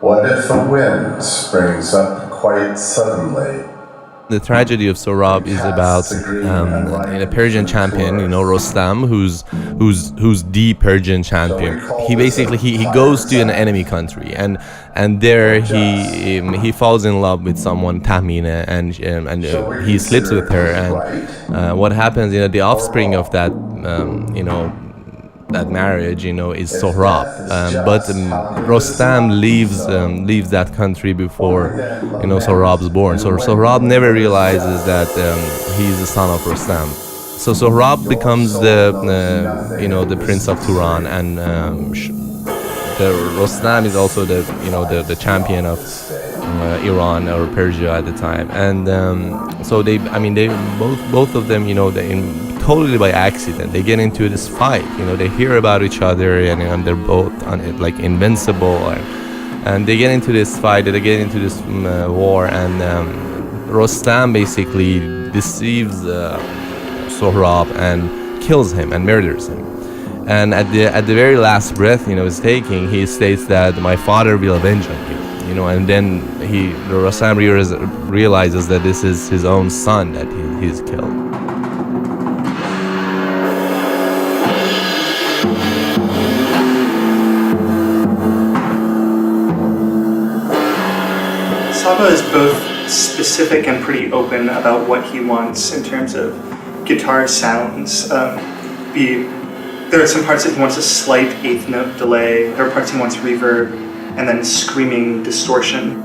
What if the wind springs up quite suddenly? The tragedy of Sohrab is about a Persian champion, Rostam, who's the Persian champion. He basically he goes to an enemy country, and there he falls in love with someone, Tahmina, and he sleeps with her. And what happens, the offspring of that that marriage, is Sohrab. But Rostam leaves that country before, Sohrab's born. So Sohrab never realizes that he's the son of Rostam. So Sohrab becomes the prince of Turan, and Rostam is also the champion of Iran or Persia at the time. And so they both of them, totally by accident, they get into this fight. They hear about each other, and they're both like invincible, and they get into this fight. They get into this war, and Rostam basically deceives Sohrab and kills him and murders him. And at the very last breath, he's taking, he states that my father will avenge on you. And then Rostam realizes that this is his own son that he's killed. Sahba is both specific and pretty open about what he wants in terms of guitar sounds. There are some parts that he wants a slight eighth note delay, there are parts he wants reverb, and then screaming distortion.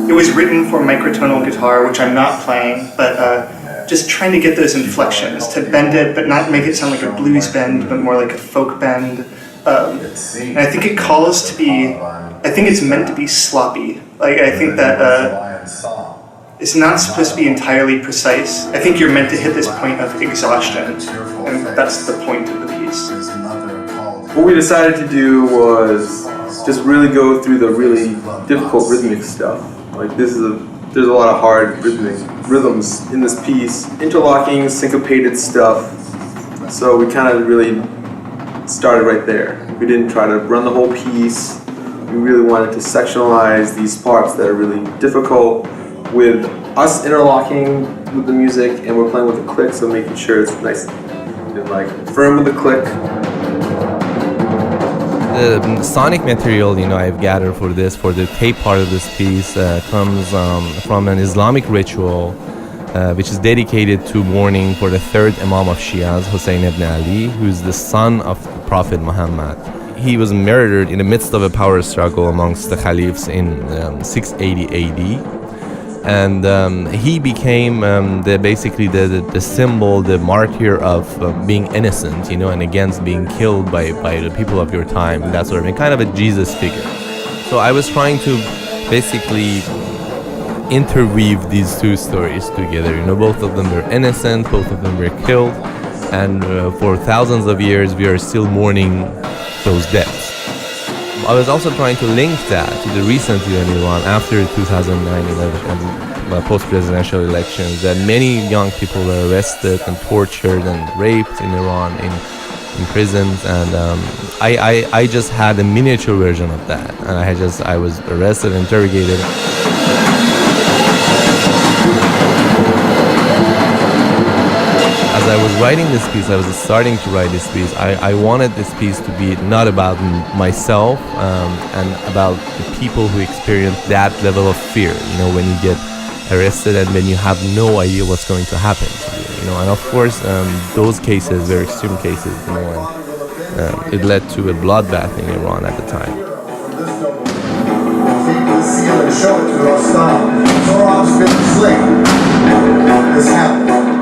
It was written for microtonal guitar, which I'm not playing, but just trying to get those inflections, to bend it, but not make it sound like a blues bend, but more like a folk bend. And I think it calls to be, I think it's meant to be sloppy. Like, I think that it's not supposed to be entirely precise. I think you're meant to hit this point of exhaustion, and that's the point of the piece. What we decided to do was just really go through the really difficult rhythmic stuff. Like, there's a lot of hard rhythms in this piece, interlocking, syncopated stuff. So we kind of really started right there. We didn't try to run the whole piece. We really wanted to sectionalize these parts that are really difficult, with us interlocking with the music, and we're playing with the click, so making sure it's nice and like firm with the click. The sonic material, I've gathered for the tape part of this piece comes from an Islamic ritual which is dedicated to mourning for the third Imam of Shias, Hussein ibn Ali, who's the son of the Prophet Muhammad. He was murdered in the midst of a power struggle amongst the caliphs in 680 AD. And he became basically the symbol, the martyr of being innocent, and against being killed by the people of your time, that sort of thing, kind of a Jesus figure. So I was trying to basically interweave these two stories together. Both of them were innocent, both of them were killed, and for thousands of years we are still mourning those deaths. I was also trying to link that to the recent in Iran after 2009-11 and post-presidential elections, that many young people were arrested and tortured and raped in Iran, in prisons, and I just had a miniature version of that, and I was arrested, interrogated. As I was writing this piece, I was starting to write this piece, I wanted this piece to be not about myself and about the people who experience that level of fear, when you get arrested and when you have no idea what's going to happen to you, and of course those cases were extreme cases, and it led to a bloodbath in Iran at the time. Show it to Rostam. Sohrab's been asleep. This happened.